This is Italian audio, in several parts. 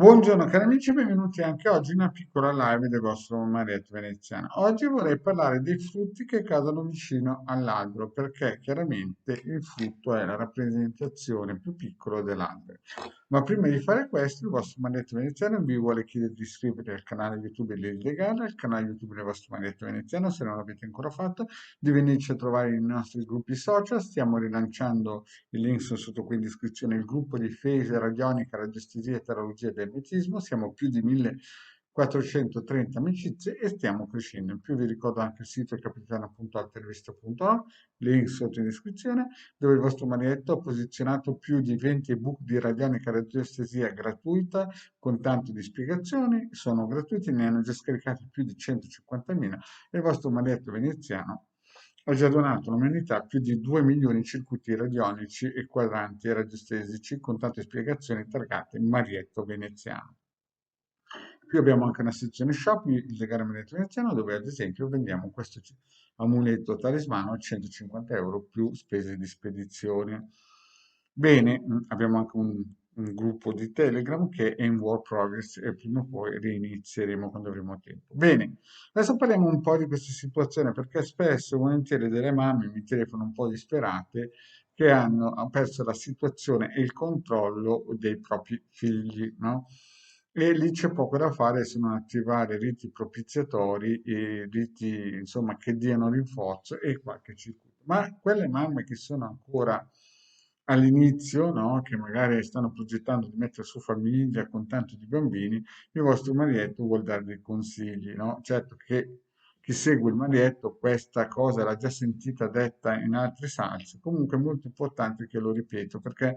Buongiorno cari amici, benvenuti anche oggi in una piccola live del vostro Marietto Veneziano. Oggi vorrei parlare dei frutti che cadono vicino all'albero, perché chiaramente il frutto è la rappresentazione più piccola dell'albero. Ma prima di fare questo, il vostro Marietto Veneziano vi vuole chiedere di iscrivervi al canale YouTube Lady Gala, al canale YouTube del vostro Marietto Veneziano, se non l'avete ancora fatto, di venirci a trovare nei nostri gruppi social. Stiamo rilanciando il link sono sotto qui in descrizione, il gruppo di Fese, Radionica, Radiestesia, Tarologia e Hermetismo. Siamo più di 1430 amicizie e stiamo crescendo. In più vi ricordo anche il sito capitano.altervista.no, link sotto in descrizione, dove il vostro marietto ha posizionato più di 20 ebook di radionica radiestesia gratuita con tanto di spiegazioni, sono gratuiti, ne hanno già scaricati più di 150.000 e il vostro marietto veneziano ha già donato all'umanità più di 2 milioni di circuiti radionici e quadranti radiostesici con tante spiegazioni targate Marietto Veneziano. Qui abbiamo anche una sezione shop, il legale Marietto Veneziano, dove ad esempio vendiamo questo amuleto talismano a 150 euro più spese di spedizione. Bene, abbiamo anche un gruppo di Telegram che è in work progress e prima o poi reinizieremo quando avremo tempo. Bene, adesso parliamo un po' di questa situazione perché spesso e volentieri delle mamme mi telefonano un po' disperate che hanno perso la situazione e il controllo dei propri figli, no? E lì c'è poco da fare se non attivare riti propiziatori e riti, insomma, che diano rinforzo e qualche circuito. Ma quelle mamme che sono ancora all'inizio, no? Che magari stanno progettando di mettere su famiglia con tanto di bambini, il vostro marietto vuol dare dei consigli, no? Certo che chi segue il marietto questa cosa l'ha già sentita detta in altre salse, comunque è molto importante che lo ripeto perché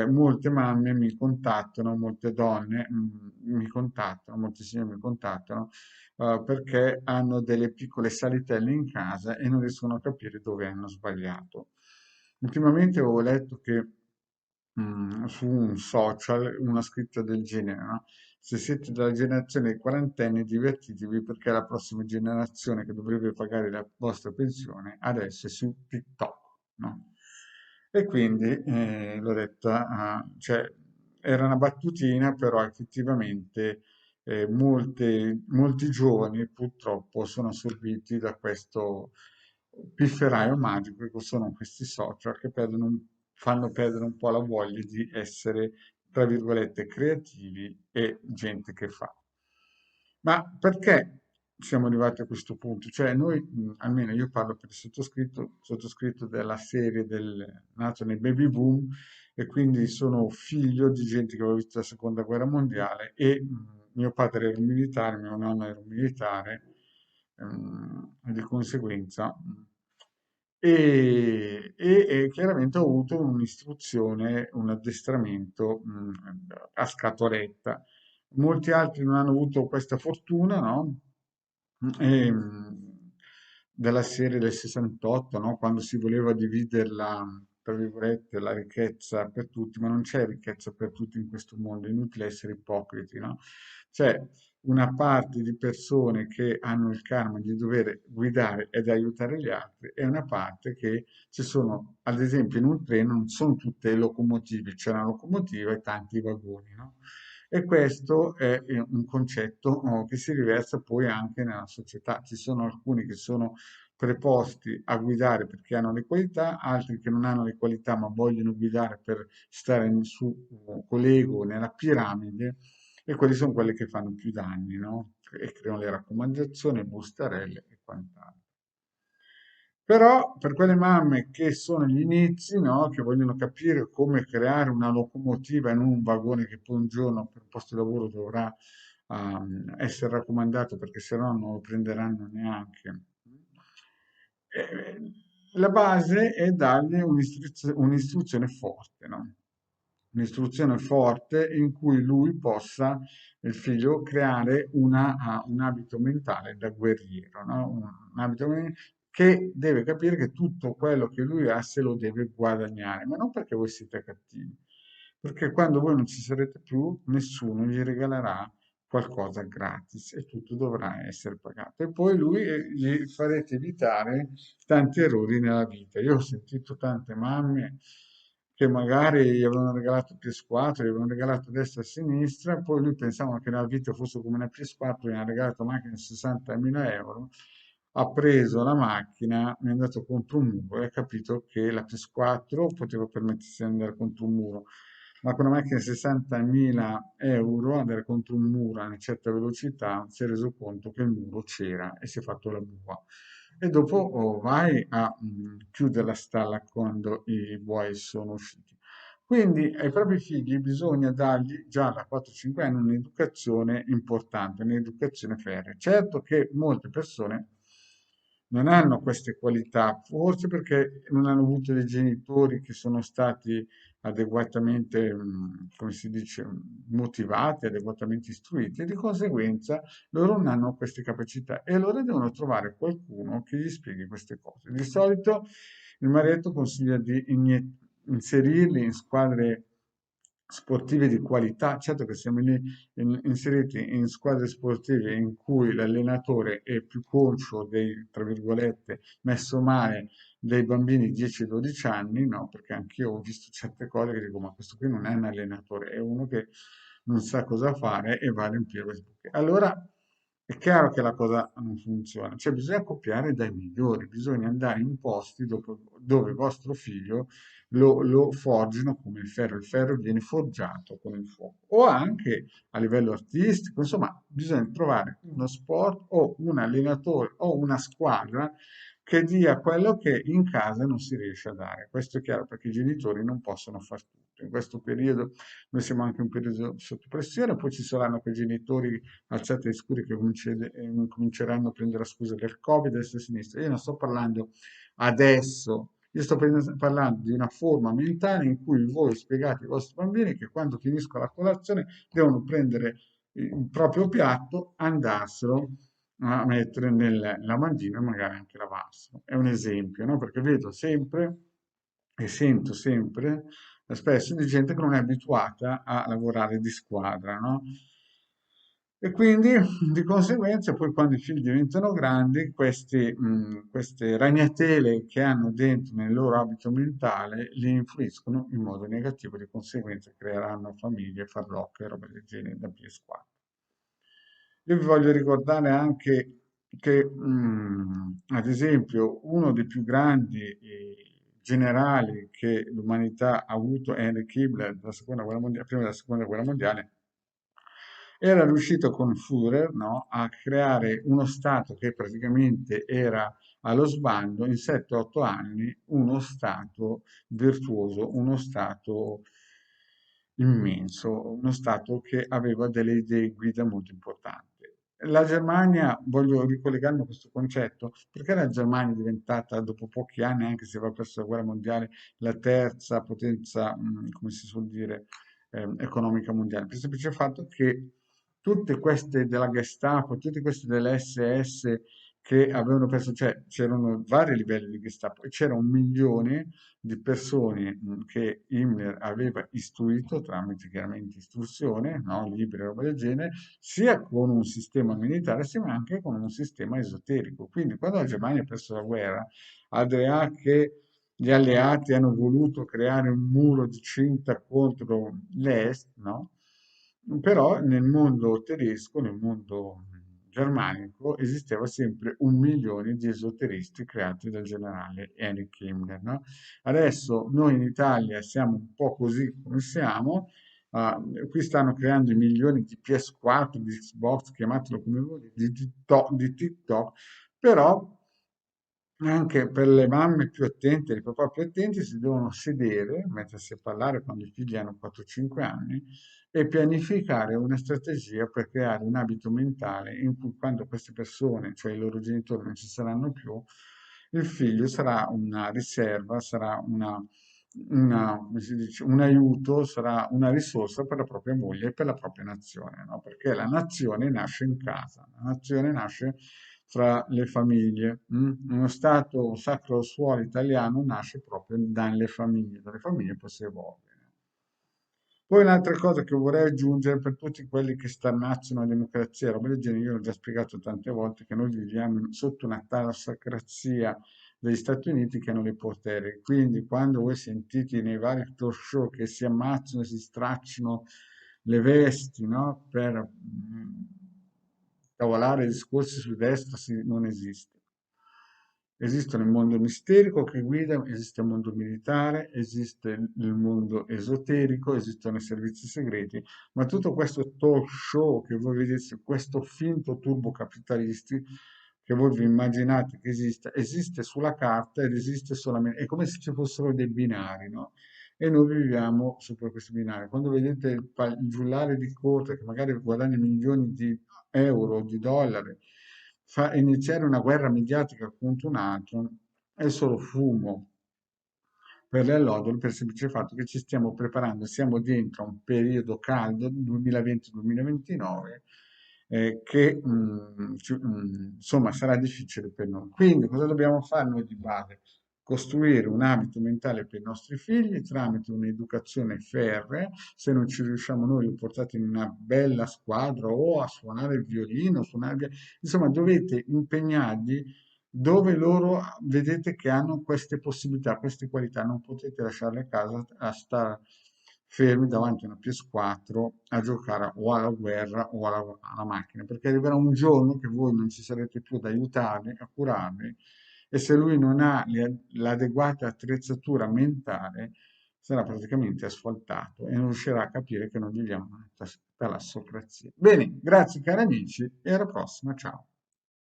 molte mamme mi contattano, molte donne mi contattano, molti signori mi contattano perché hanno delle piccole salitelle in casa e non riescono a capire dove hanno sbagliato. Ultimamente avevo letto che su un social una scritta del genere, no? Se siete della generazione dei quarantenni, divertitevi perché la prossima generazione che dovrebbe pagare la vostra pensione adesso è su TikTok, no? E quindi l'ho detta, cioè era una battutina, però effettivamente molti giovani purtroppo sono assorbiti da questo pifferaio magico che sono questi social che fanno perdere un po' la voglia di essere, tra virgolette, creativi e gente che fa. Ma perché siamo arrivati a questo punto? Cioè noi, almeno io parlo per il sottoscritto della serie nato nei baby boom e quindi sono figlio di gente che aveva visto la seconda guerra mondiale e mio padre era un militare, mio nonno era un militare e di conseguenza e chiaramente ho avuto un'istruzione, un addestramento a scatoletta. Molti altri non hanno avuto questa fortuna, no? E, della serie del 68, no? Quando si voleva dividere tra virgolette, la ricchezza per tutti, ma non c'è ricchezza per tutti in questo mondo, è inutile essere ipocriti, no? C'è una parte di persone che hanno il karma di dover guidare ed aiutare gli altri e una parte che ci sono, ad esempio, in un treno non sono tutte locomotive, c'è una locomotiva e tanti vagoni, no? E questo è un concetto che si riversa poi anche nella società. Ci sono alcuni che sono preposti a guidare perché hanno le qualità, altri che non hanno le qualità ma vogliono guidare per stare su con l'ego nella piramide e quelli sono quelli che fanno più danni, no? E creano le raccomandazioni, bustarelle e quant'altro. Però per quelle mamme che sono agli inizi, no, che vogliono capire come creare una locomotiva e non un vagone che poi un giorno per un posto di lavoro dovrà essere raccomandato perché se no non lo prenderanno neanche. La base è dargli un'istruzione forte, no? Un'istruzione forte in cui lui possa, il figlio, creare un abito mentale da guerriero, no? Un abito che deve capire che tutto quello che lui ha se lo deve guadagnare, ma non perché voi siete cattivi, perché quando voi non ci sarete più, nessuno gli regalerà qualcosa gratis e tutto dovrà essere pagato. E poi lui gli farete evitare tanti errori nella vita. Io ho sentito tante mamme che magari gli avevano regalato PS4, gli avevano regalato a destra e a sinistra, poi lui pensava che la vita fosse come una PS4, gli ha regalato una macchina da 60.000 euro, ha preso la macchina, è andato contro un muro e ha capito che la PS4 poteva permettersi di andare contro un muro, ma con una macchina di 60.000 euro andare contro un muro a una certa velocità si è reso conto che il muro c'era e si è fatto la bua. E dopo vai a chiudere la stalla quando i buoi sono usciti. Quindi ai propri figli bisogna dargli già da 4-5 anni un'educazione importante, un'educazione ferrea. Certo che molte persone non hanno queste qualità, forse perché non hanno avuto dei genitori che sono stati adeguatamente, come si dice, motivati, adeguatamente istruiti e di conseguenza loro non hanno queste capacità e allora devono trovare qualcuno che gli spieghi queste cose. Di solito il Marietto consiglia di inserirli in squadre sportive di qualità. Certo che siamo lì inseriti in squadre sportive in cui l'allenatore è più conscio dei, tra virgolette, messo male dei bambini 10-12 anni, no? Perché anch'io ho visto certe cose che dico, ma questo qui non è un allenatore, è uno che non sa cosa fare e va a riempire questi buchi. Allora è chiaro che la cosa non funziona, cioè bisogna copiare dai migliori, bisogna andare in posti dove vostro figlio lo forgino come il ferro viene forgiato con il fuoco, o anche a livello artistico, insomma, bisogna trovare uno sport o un allenatore o una squadra che dia quello che in casa non si riesce a dare. Questo è chiaro perché i genitori non possono far tutto. In questo periodo noi siamo anche in un periodo sotto pressione, poi ci saranno quei genitori alzati ai scuri che cominceranno a prendere la scusa del Covid a destra e a sinistra. Io non sto parlando adesso, io sto parlando di una forma mentale in cui voi spiegate ai vostri bambini che quando finiscono la colazione devono prendere il proprio piatto, andarselo a mettere nel lavandino e magari anche lavarselo. È un esempio, no? Perché vedo sempre e sento sempre spesso di gente che non è abituata a lavorare di squadra, no? E quindi di conseguenza poi quando i figli diventano grandi, queste ragnatele che hanno dentro nel loro abito mentale li influiscono in modo negativo, di conseguenza creeranno famiglie, farlocche, roba del genere da PS4. Io vi voglio ricordare anche che, ad esempio, uno dei più grandi generali che l'umanità ha avuto è Henry Himmler, prima della seconda guerra mondiale, era riuscito con Führer, no, a creare uno Stato che praticamente era allo sbando in 7-8 anni, uno Stato virtuoso, uno Stato immenso, uno Stato che aveva delle idee guida molto importanti. La Germania, voglio ricollegarmi a questo concetto, perché la Germania è diventata dopo pochi anni, anche se va presso la guerra mondiale, la terza potenza, come si suol dire, economica mondiale, per il semplice fatto che tutte queste della Gestapo, tutte queste delle SS che avevano preso, cioè c'erano vari livelli di Gestapo e c'era 1 milione di persone che Himmler aveva istruito tramite chiaramente istruzione, no? Libri e roba del genere, sia con un sistema militare sia anche con un sistema esoterico. Quindi quando la Germania ha perso la guerra, Adrià che gli alleati hanno voluto creare un muro di cinta contro l'Est, no? Però nel mondo tedesco, nel mondo germanico, esisteva sempre 1 milione di esoteristi creati dal generale Heinrich Himmler, no? Adesso noi in Italia siamo un po' così come siamo, qui stanno creando i milioni di PS4, di Xbox, chiamatelo come volete, di TikTok, però anche per le mamme più attente, i papà più attenti si devono sedere, mettersi a parlare quando i figli hanno 4-5 anni e pianificare una strategia per creare un abito mentale in cui quando queste persone, cioè i loro genitori, non ci saranno più, il figlio sarà una riserva, sarà come si dice, un aiuto, sarà una risorsa per la propria moglie e per la propria nazione, no? Perché la nazione nasce in casa, la nazione nasce fra le famiglie. Uno Stato sacro suolo italiano nasce proprio dalle famiglie poi si evolve. Poi un'altra cosa che vorrei aggiungere per tutti quelli che stannacciano la democrazia, roba del genere, io l'ho già spiegato tante volte che noi viviamo sotto una tassocrazia degli Stati Uniti che hanno le potere. Quindi quando voi sentite nei vari talk show che si ammazzano, si straccino le vesti, no? Per tavolare discorsi su destra, non esiste. Esistono il mondo misterico che guida, esiste il mondo militare, esiste il mondo esoterico, esistono i servizi segreti, ma tutto questo talk show che voi vedete, questo finto turbo capitalisti che voi vi immaginate che esista, esiste sulla carta ed esiste solamente, è come se ci fossero dei binari, no? E noi viviamo su per questi binari. Quando vedete il giullare di corte che magari guadagna milioni di euro, di dollari, fa iniziare una guerra mediatica contro un altro, è solo fumo per le allodole per il semplice fatto che ci stiamo preparando, siamo dentro a un periodo caldo, 2020-2029, che insomma sarà difficile per noi. Quindi cosa dobbiamo fare noi di base? Costruire un abito mentale per i nostri figli tramite un'educazione ferrea, se non ci riusciamo noi, li portate in una bella squadra o a suonare il violino, insomma dovete impegnarvi dove loro vedete che hanno queste possibilità, queste qualità, non potete lasciarle a casa a stare fermi davanti a una PS4 a giocare o alla guerra o alla macchina, perché arriverà un giorno che voi non ci sarete più ad aiutarli, a curarli, e se lui non ha l'adeguata attrezzatura mentale, sarà praticamente asfaltato e non riuscirà a capire che non viviamo nella talassocrazia. Bene, grazie cari amici e alla prossima, ciao.